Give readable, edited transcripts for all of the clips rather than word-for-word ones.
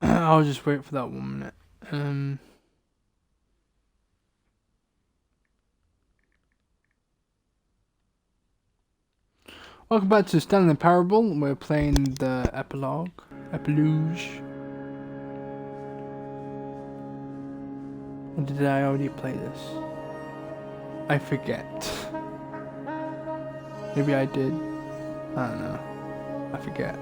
I'll just wait for that 1 minute. Welcome back to Stanley Parable. We're playing the epilogue. Or did I already play this? I forget. Maybe I did. I don't know. I forget.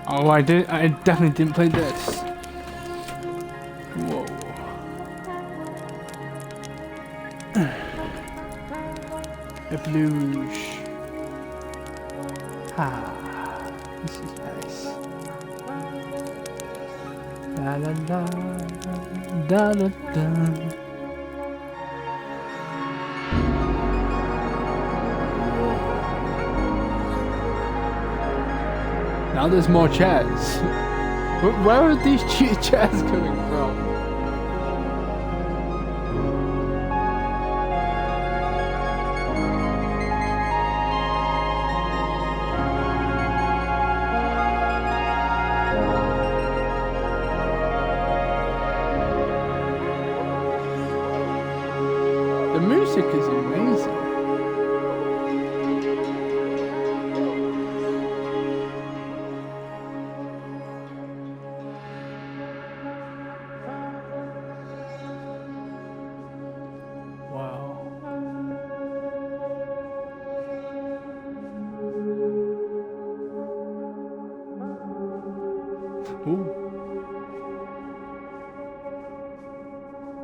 Oh, I definitely didn't play this. Whoa. A blues. Ah, this is nice. La la la, da da da. Now there's more chairs. Where are these chairs coming from? The music is amazing. Ooh.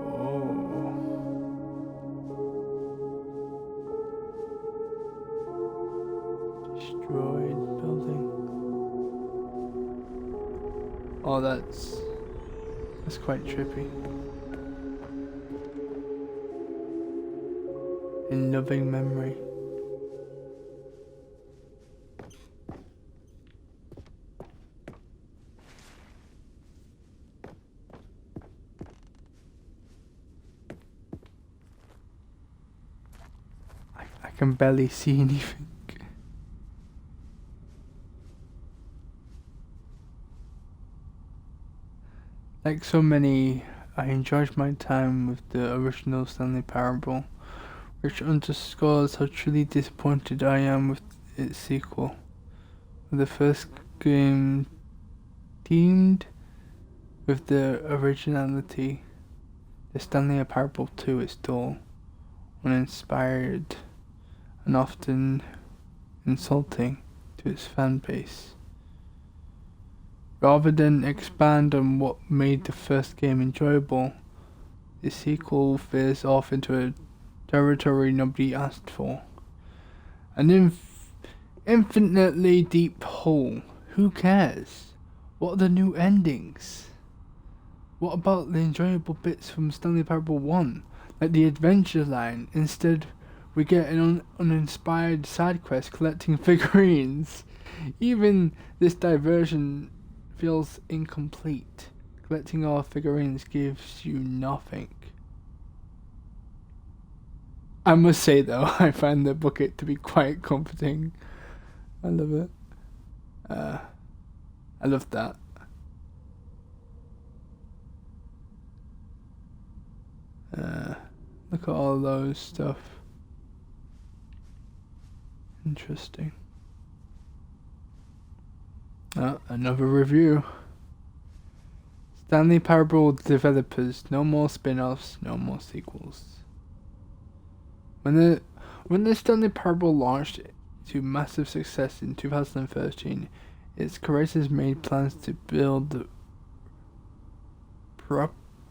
Oh. Destroyed building. Oh, that's quite trippy. In loving memory. I can barely see anything. Like so many, I enjoyed my time with the original Stanley Parable, which underscores how truly disappointed I am with its sequel. With the first game teamed with the originality, the Stanley Parable 2 is dull, uninspired, and often insulting to its fan base. Rather than expand on what made the first game enjoyable, the sequel veers off into a territory nobody asked for. An infinitely deep hole. Who cares? What are the new endings? What about the enjoyable bits from Stanley Parable 1, like the adventure line? Instead, we get an uninspired side quest collecting figurines. Even this diversion feels incomplete. Collecting all figurines gives you nothing. I must say though, I find the bucket to be quite comforting. I love it. I love that. Look at all those stuff. Interesting. Another review. Stanley Parable developers, no more spin-offs, no more sequels. When the Stanley Parable launched to massive success in 2013, its creators made plans to build the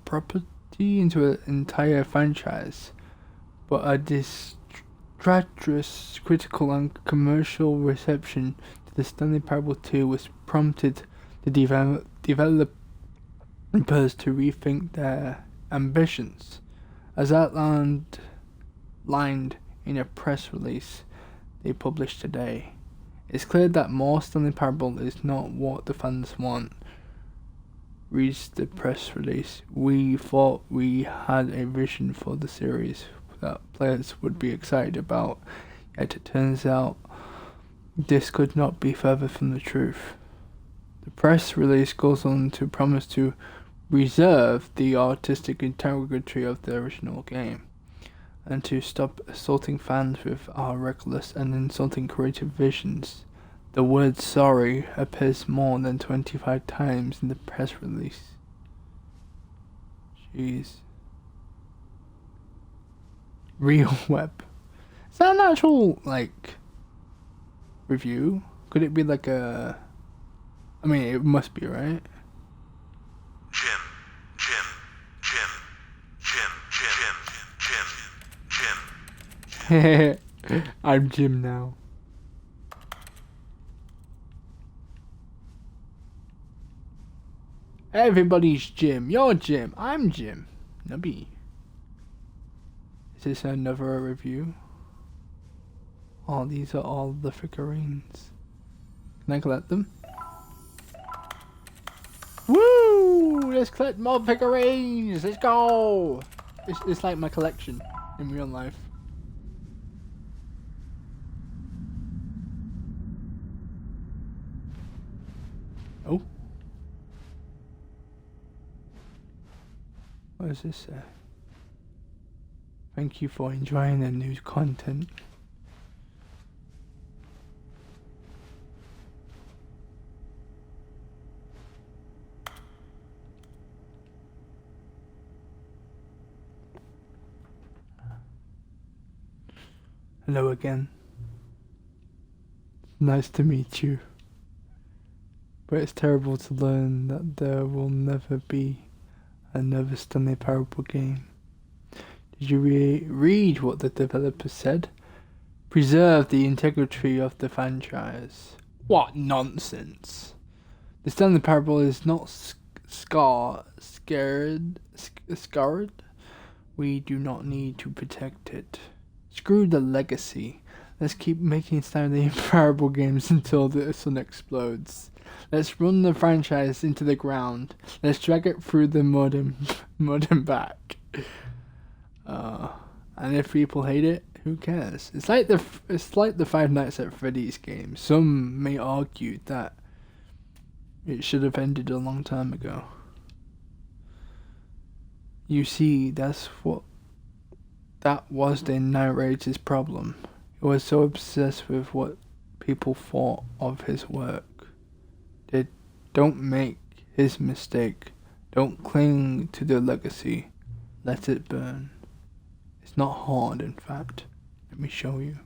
property into an entire franchise, but a disastrous critical and commercial reception to the Stanley Parable 2 was prompted the developers to rethink their ambitions, as outlined in a press release they published today. It's clear that more Stanley Parable is not what the fans want. reads the press release. We thought we had a vision for the series that players would be excited about, yet it turns out this could not be further from the truth. The press release goes on to promise to reserve the artistic integrity of the original game, and to stop assaulting fans with our reckless and insulting creative visions. The word sorry appears more than 25 times in the press release. Jeez. Real web. Is that an actual, review? Could it be like a... I mean, it must be, right? Jim. I'm Jim now. Everybody's Jim. You're Jim. I'm Jim. Nubby. Is this another review? Oh, these are all the figurines. Can I collect them? Woo! Let's collect more figurines! Let's go! It's like my collection in real life. Oh. What does this say? Thank you for enjoying the new content. Hello again. Nice to meet you. But it's terrible to learn that there will never be another Stanley Parable game. Did you read what the developer said? Preserve the integrity of the franchise. What nonsense! The Stanley Parable is not scarred. We do not need to protect it. Screw the legacy. Let's keep making Stanley Parable games until the sun explodes. Let's run the franchise into the ground. Let's drag it through the mud and back. And if people hate it, who cares? It's like the Five Nights at Freddy's game. Some may argue that it should have ended a long time ago. You see, that was the narrator's problem. He was so obsessed with what people thought of his work. Don't make his mistake. Don't cling to the legacy. Let it burn. It's not hard, in fact. Let me show you.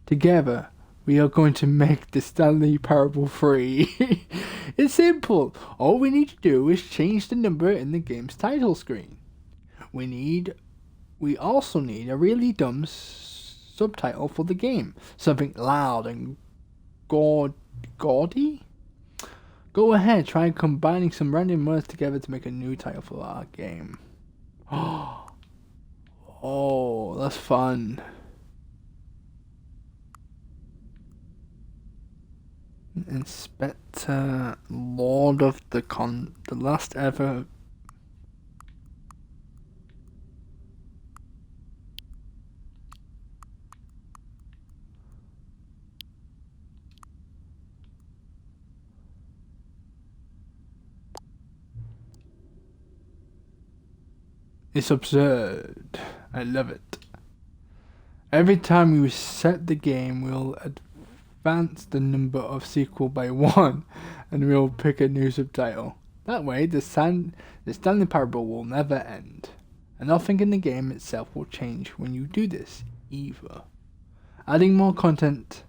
Together, we are going to make the Stanley Parable free. It's simple. All we need to do is change the number in the game's title screen. We also need a really dumb subtitle for the game. Something loud and gaudy? Go ahead, try combining some random words together to make a new title for our game. Oh, that's fun. Inspector, Lord of the last ever. It's absurd. I love it. Every time you reset the game, we'll advance the number of sequel by 1, and we'll pick a new subtitle. That way, the Stanley Parable will never end, and nothing in the game itself will change when you do this, either. Adding more content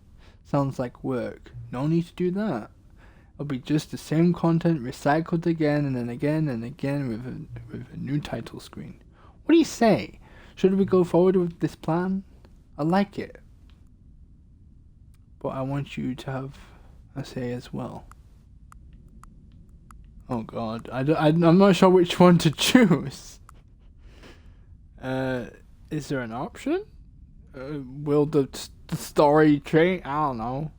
sounds like work. No need to do that. It'll be just the same content recycled again and then again and again with a new title screen. What do you say? Should we go forward with this plan? I like it. But I want you to have a say as well. Oh god, I'm not sure which one to choose. Is there an option? Will the story change? I don't know.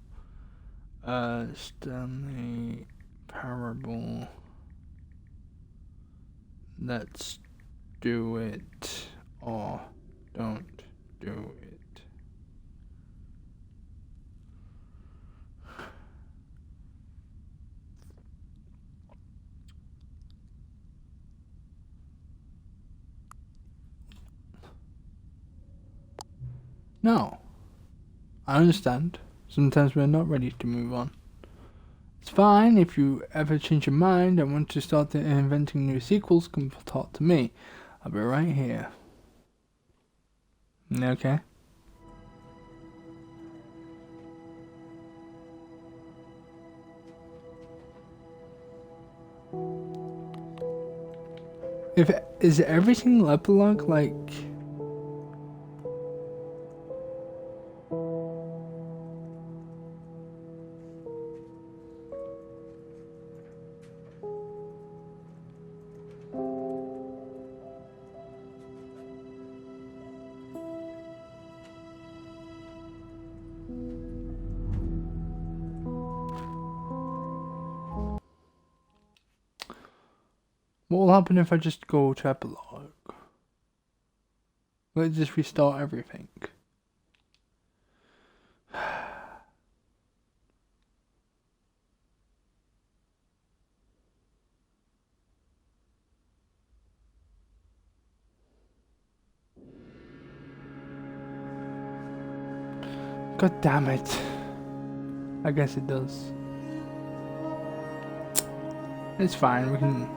Stanley Parable let's do it or don't do it. No, I understand. Sometimes we're not ready to move on. It's fine if you ever change your mind and want to start inventing new sequels, come talk to me. I'll be right here. Okay. Is every single epilogue like... What will happen if I just go to epilogue? Let's just restart everything. God damn it. I guess it does. It's fine, we can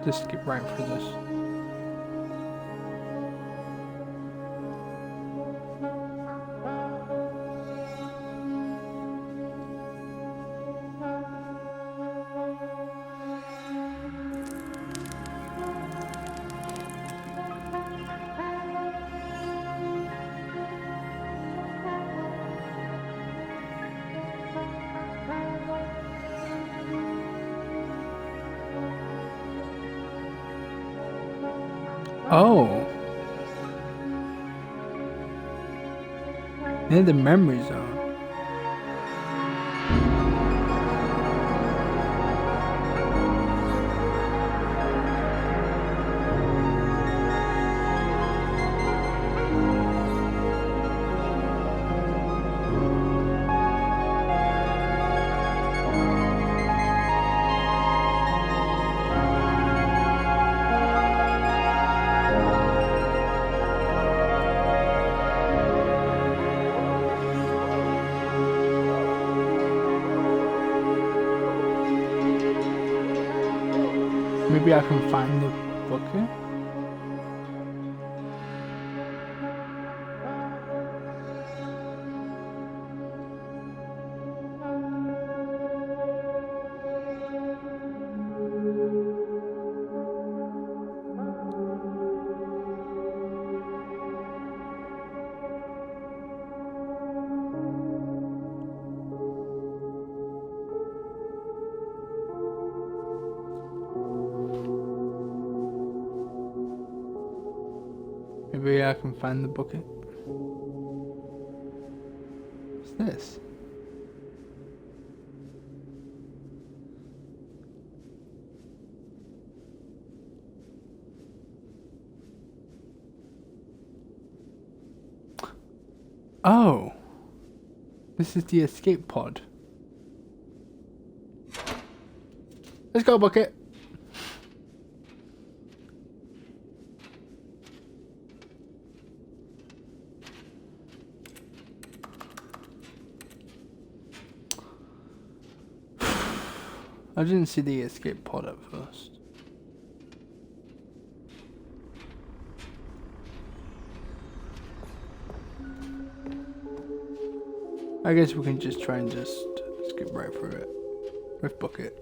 just skip right through this. Oh. In the memory zone. Maybe I can find the bucket. Maybe I can find the bucket. What's this? Oh! This is the escape pod. Let's go, bucket! I didn't see the escape pod at first. I guess we can just try and just skip right through it with bucket.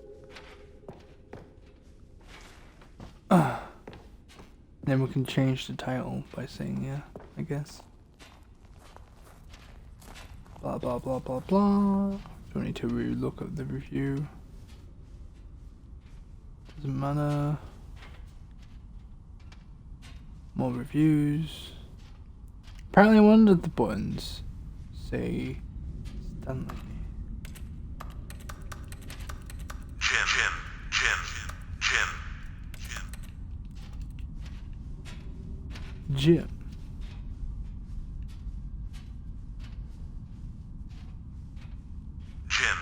Then we can change the title by saying yeah, I guess. Blah blah blah blah blah. Don't need to look at the review. Doesn't matter. More reviews. Apparently one of the buttons say Stanley. Jim. Jim,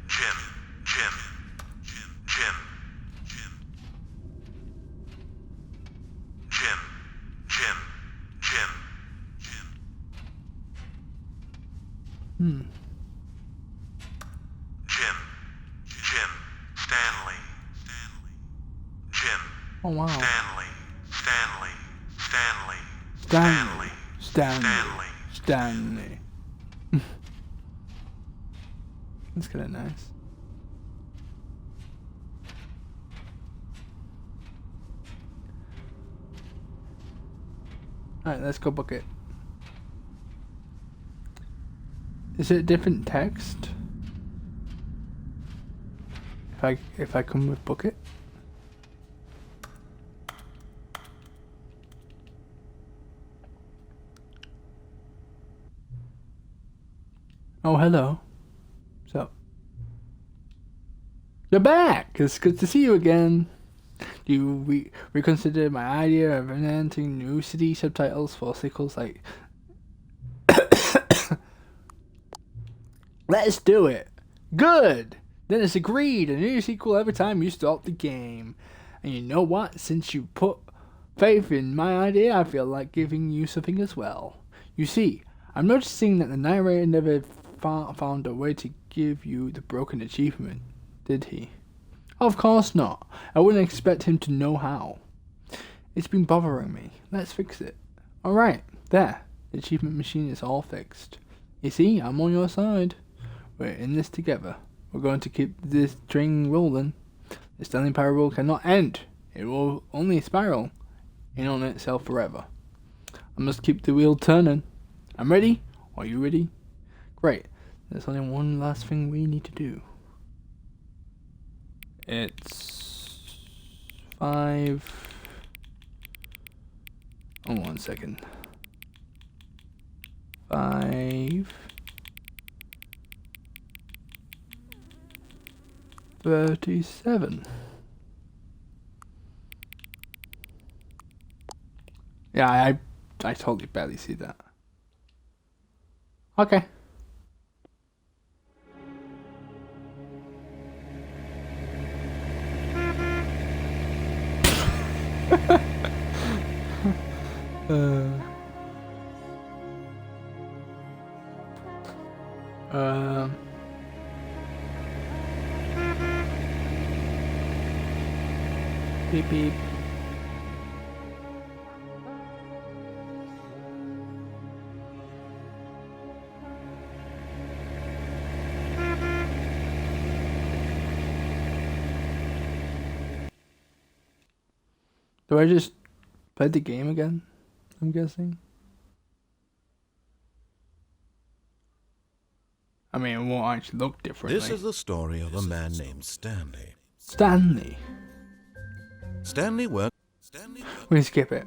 Jim, Jim, Jim, Jim, Jim, Jim, Jim, Jim, Jim. Jim, Jim, Stanley, Stanley, Jim, Oh wow. Stanley, Stanley, Stanley, Stanley. Stanley, Stanley. Stanley. Stanley. That's kind of nice. Alright, let's go book it. Is it a different text? If I come with book it? Oh, hello. So, you're back! It's good to see you again. Do you reconsider my idea of inventing new city subtitles for sequels like... Let's do it! Good! Then it's agreed, a new sequel every time you start the game. And you know what? Since you put faith in my idea, I feel like giving you something as well. You see, I'm noticing that the narrator never found a way to give you the broken achievement, did he? Of course not. I wouldn't expect him to know how. It's been bothering me. Let's fix it. Alright, there. The achievement machine is all fixed. You see, I'm on your side. We're in this together. We're going to keep this train rolling. The Stanley Parable cannot end. It will only spiral in on itself forever. I must keep the wheel turning. I'm ready. Are you ready? Great. There's only one last thing we need to do. It's 5... Oh, 1 second. 5:37. Yeah, I totally barely see that. Okay. Beep beep. Do I just play the game again? I'm guessing. I mean, it won't actually look differently. This is the story of a man named Stanley. Stanley. Stanley worked. We skip it.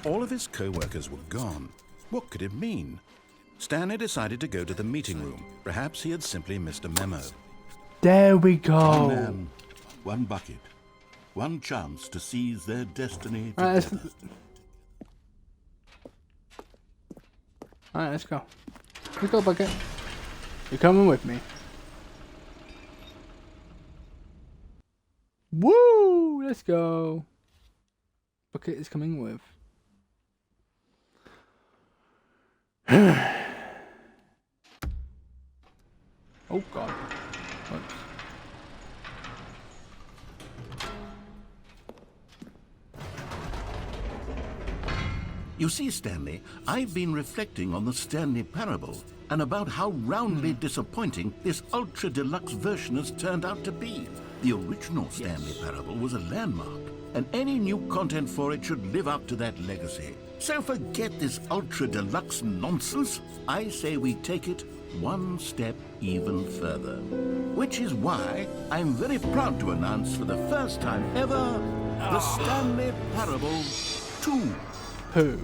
All of his co-workers were gone. What could it mean? Stanley decided to go to the meeting room. Perhaps he had simply missed a memo. There we go. One man, one bucket, one chance to seize their destiny together. Alright, let's go. Let's go, Bucket. You're coming with me. Woo! Let's go. Bucket is coming with. Oh God. Whoops. You see, Stanley, I've been reflecting on the Stanley Parable and about how roundly disappointing this ultra-deluxe version has turned out to be. The original Stanley Parable was a landmark, and any new content for it should live up to that legacy. So forget this ultra-deluxe nonsense. I say we take it one step even further. Which is why I'm very proud to announce for the first time ever, the Stanley Parable 2. Who?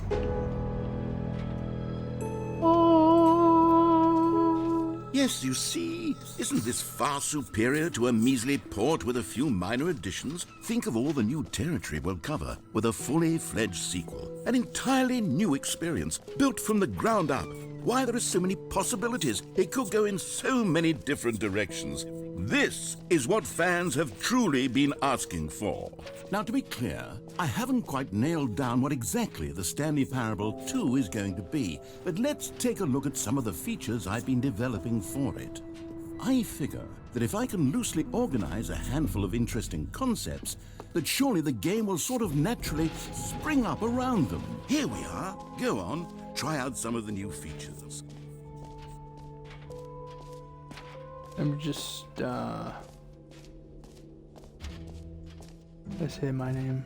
Yes, you see, Isn't this far superior to a measly port with a few minor additions? Think of all the new territory we'll cover with a fully fledged sequel. An entirely new experience, built from the ground up. Why, there are so many possibilities. It could go in so many different directions. This is what fans have truly been asking for. Now, to be clear, I haven't quite nailed down what exactly the Stanley Parable 2 is going to be, but let's take a look at some of the features I've been developing for it. I figure that if I can loosely organize a handful of interesting concepts, that surely the game will sort of naturally spring up around them. Here we are. Go on, try out some of the new features. Let me just let's hear my name.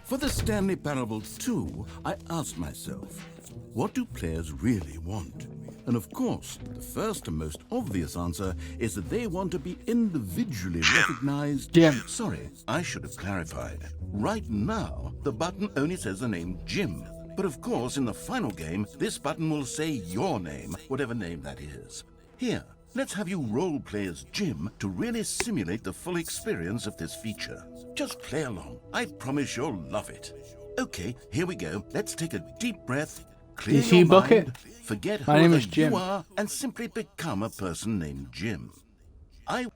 For the Stanley Parable 2, I asked myself, what do players really want? And of course, the first and most obvious answer is that they want to be individually recognized. Jim. Sorry, I should have clarified. Right now, the button only says the name Jim. But of course, in the final game, this button will say your name, whatever name that is. Here, let's have you role-play as Jim to really simulate the full experience of this feature. Just play along. I promise you'll love it. Okay, here we go. Let's take a deep breath, clear You see your Bucket? mind, forget My name who is Jim. you are, and simply become a person named Jim. Jim.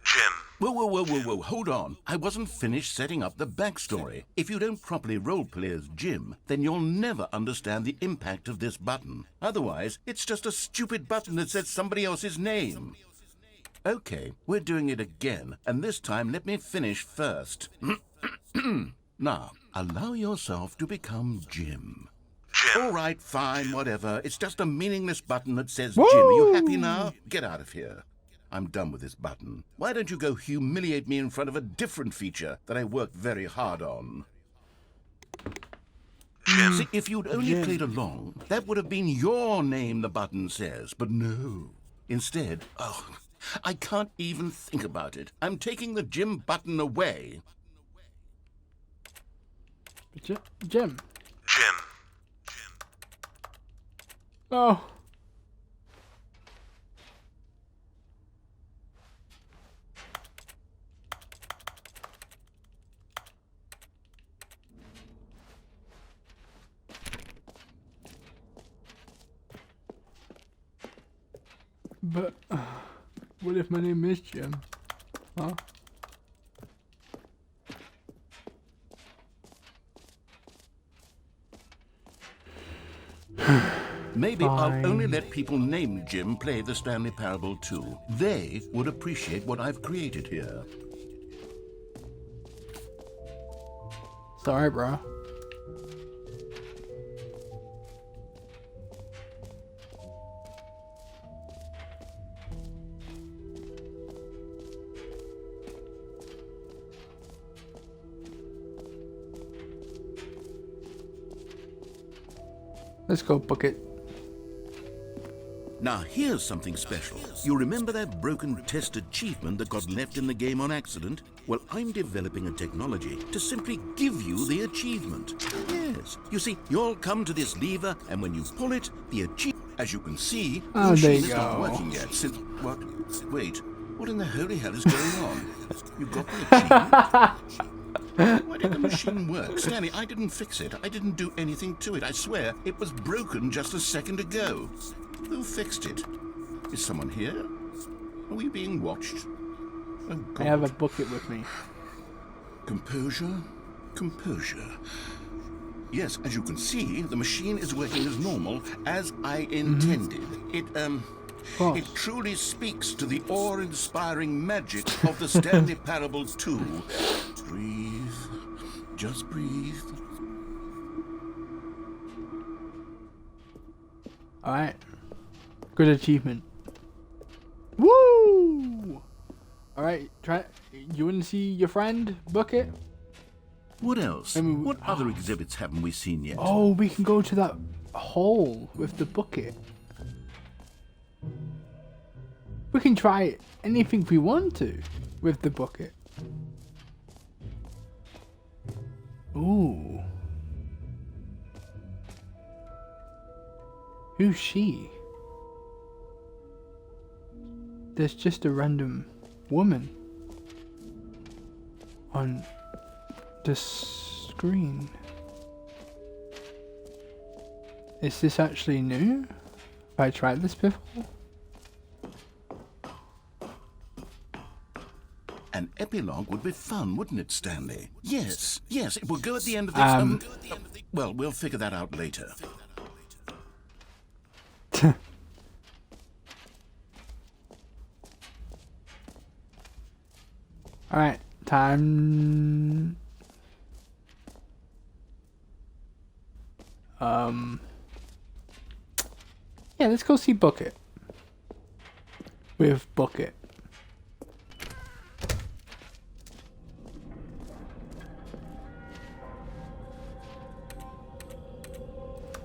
Whoa, hold on. I wasn't finished setting up the backstory. If you don't properly roleplay as Jim, then you'll never understand the impact of this button. Otherwise, it's just a stupid button that says somebody else's name. Okay, we're doing it again, and this time let me finish first. Now, allow yourself to become Jim. All right, fine, whatever. It's just a meaningless button that says Jim. Are you happy now? Get out of here. I'm done with this button. Why don't you go humiliate me in front of a different feature that I worked very hard on? See, if you'd only played along, that would have been your name the button says, but no. Instead, I can't even think about it. I'm taking the Jim button away. Jim. Jim. Oh. But what if my name is Jim? Huh? Maybe Fine. I'll only let people named Jim play the Stanley Parable 2. They would appreciate what I've created here. Sorry, bro. Let's go, Bucket. Now, here's something special. You remember that broken test achievement that got left in the game on accident? Well, I'm developing a technology to simply give you the achievement. Yes. You see, you'll come to this lever, and when you pull it, the achievement, as you can see, the Oh, there machine you is not go. working yet. Since what? Wait, what in the holy hell is going on? You got the achievement? Why did the machine work? Stanley, I didn't fix it. I didn't do anything to it. I swear, it was broken just a second ago. Who fixed it? Is someone here? Are we being watched? Oh, God. I have a bucket with me. Composure? Composure. Yes, as you can see, the machine is working as normal, as I intended. It truly speaks to the awe-inspiring magic of the Stanley Parable 2. Breathe. Just breathe. Alright. Good achievement. Woo! Alright, you wanna see your friend, Bucket? What else? I mean, what other exhibits haven't we seen yet? Oh, we can go to that hole with the bucket. We can try anything we want to with the bucket. Ooh. Who's she? there's just a random woman on the screen. Is this actually new? Have I tried this before? An epilogue would be fun, wouldn't it, Stanley? Yes, yes, it will go at the end of this. Well, we'll figure that out later. Alright, time. Yeah, let's go see Bucket. With Bucket.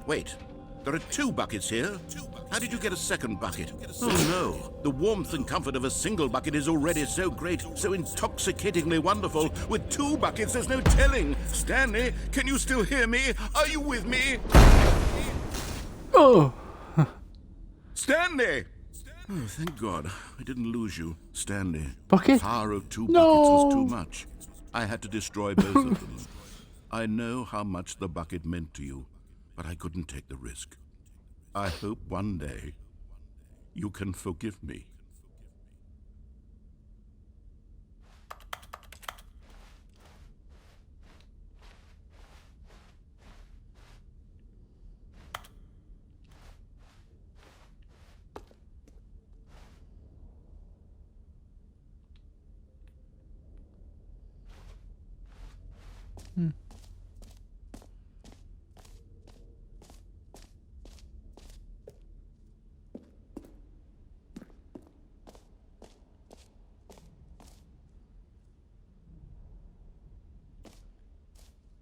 Wait, there are 2 buckets here. How did you get a second bucket? Oh no, the warmth and comfort of a single bucket is already so great, so intoxicatingly wonderful. With 2 buckets, there's no telling. Stanley, can you still hear me? Are you with me? Oh! Stanley! Oh, thank God, I didn't lose you, Stanley. Bucket? The power of 2 No! buckets was too much. I had to destroy both of them. I know how much the bucket meant to you, but I couldn't take the risk. I hope one day you can forgive me.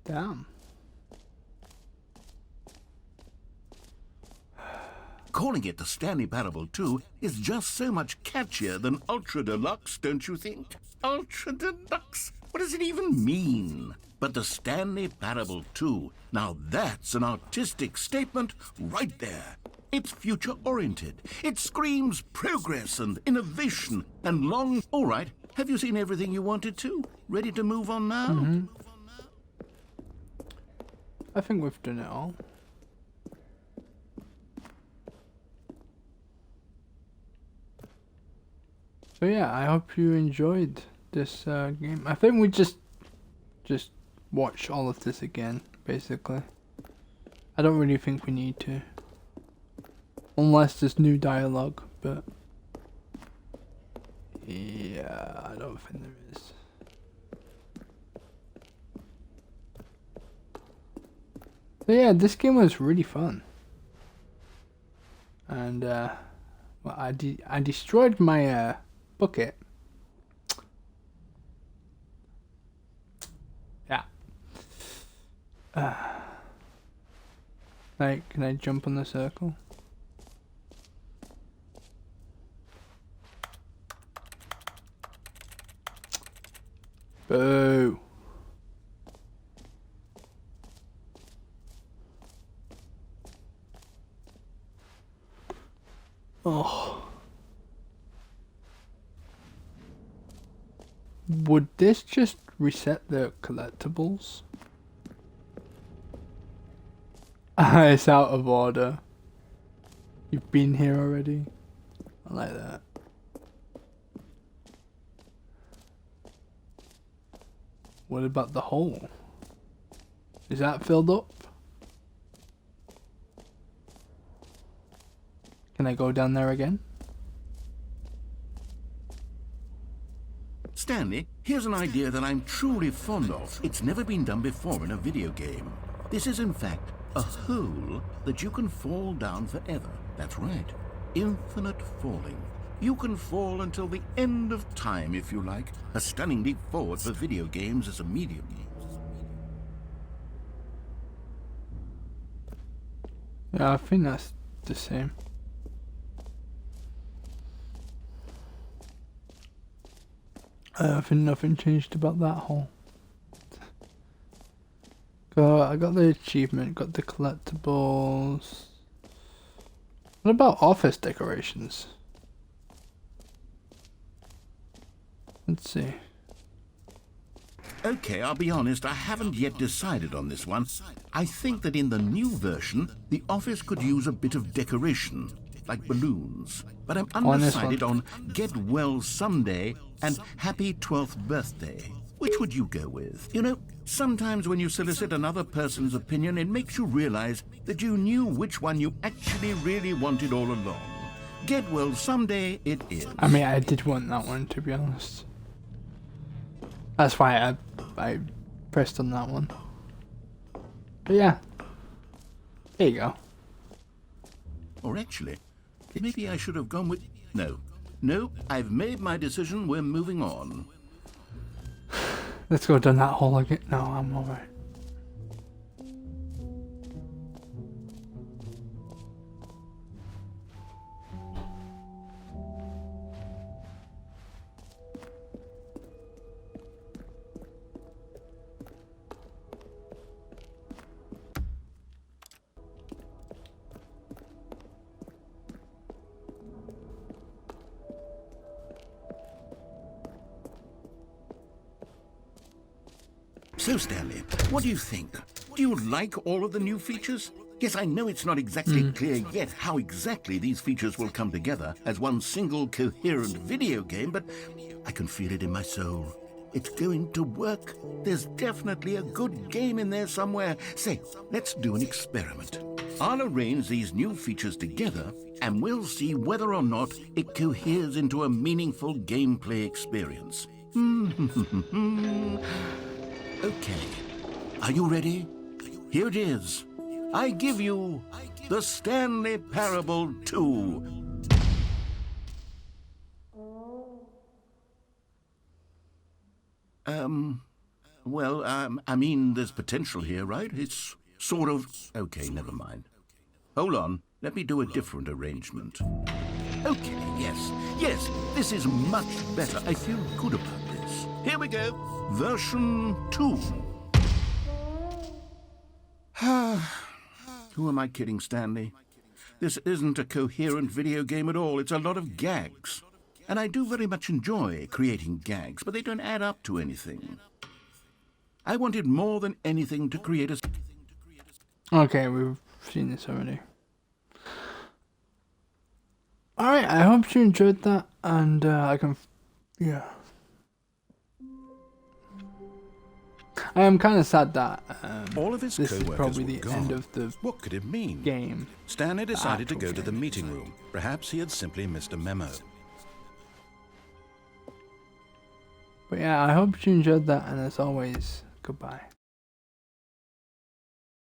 Damn. Calling it the Stanley Parable 2 is just so much catchier than Ultra Deluxe, don't you think? Ultra Deluxe? What does it even mean? But the Stanley Parable 2, now that's an artistic statement right there. It's future-oriented. It screams progress and innovation and long... All right, have you seen everything you wanted to? Ready to move on now? I think we've done it all. So yeah, I hope you enjoyed this game. I think we just watch all of this again, basically. I don't really think we need to. Unless there's new dialogue, but yeah, I don't think there is. So yeah, this game was really fun. And well, I destroyed my bucket. Yeah. Like, can I jump on the circle? Boo. Oh. Would this just reset the collectibles? It's out of order. You've been here already. I like that. What about the hole? Is that filled up? Can I go down there again? Stanley, here's an idea that I'm truly fond of. It's never been done before in a video game. This is, in fact, a hole that you can fall down forever. That's right. Infinite falling. You can fall until the end of time, if you like. A stunning leap forward for video games as a medium. Yeah, I think that's the same. I think nothing changed about that hole. I got the achievement, got the collectibles. What about office decorations? Let's see. Okay, I'll be honest, I haven't yet decided on this one. I think that in the new version, the office could use a bit of decoration, like balloons. But I'm On this undecided one. on Get Well Someday and Happy 12th Birthday. Which would you go with? You know, sometimes when you solicit another person's opinion, it makes you realize that you knew which one you actually really wanted all along. Get Well Someday it is. I mean, I did want that one, to be honest. That's why I pressed on that one. But yeah. There you go. Or actually, maybe I should have gone with... No, I've made my decision. We're moving on. Let's go down that hole again. No, I'm alright. So, Stanley, what do you think? Do you like all of the new features? Yes, I know it's not exactly clear yet how exactly these features will come together as one single coherent video game, but I can feel it in my soul. It's going to work. There's definitely a good game in there somewhere. Say, let's do an experiment. I'll arrange these new features together, and we'll see whether or not it coheres into a meaningful gameplay experience. Okay, are you ready? Here it is. I give you the Stanley Parable 2. I mean, there's potential here, right? It's sort of... Okay, never mind. Hold on, let me do a different arrangement. Okay, yes, this is much better. I feel good about this. Here we go. Version 2. Who am I kidding, Stanley? This isn't a coherent video game at all. It's a lot of gags. And I do very much enjoy creating gags, but they don't add up to anything. I wanted more than anything to create a... Okay, we've seen this already. Alright, I hope you enjoyed that, and yeah. I am kind of sad that All of his this is co-workers probably were the gone. end of the What could it mean? game. Stanley decided to actual go to the game. meeting room. Perhaps he had simply missed a memo. But yeah, I hope you enjoyed that, and as always, goodbye.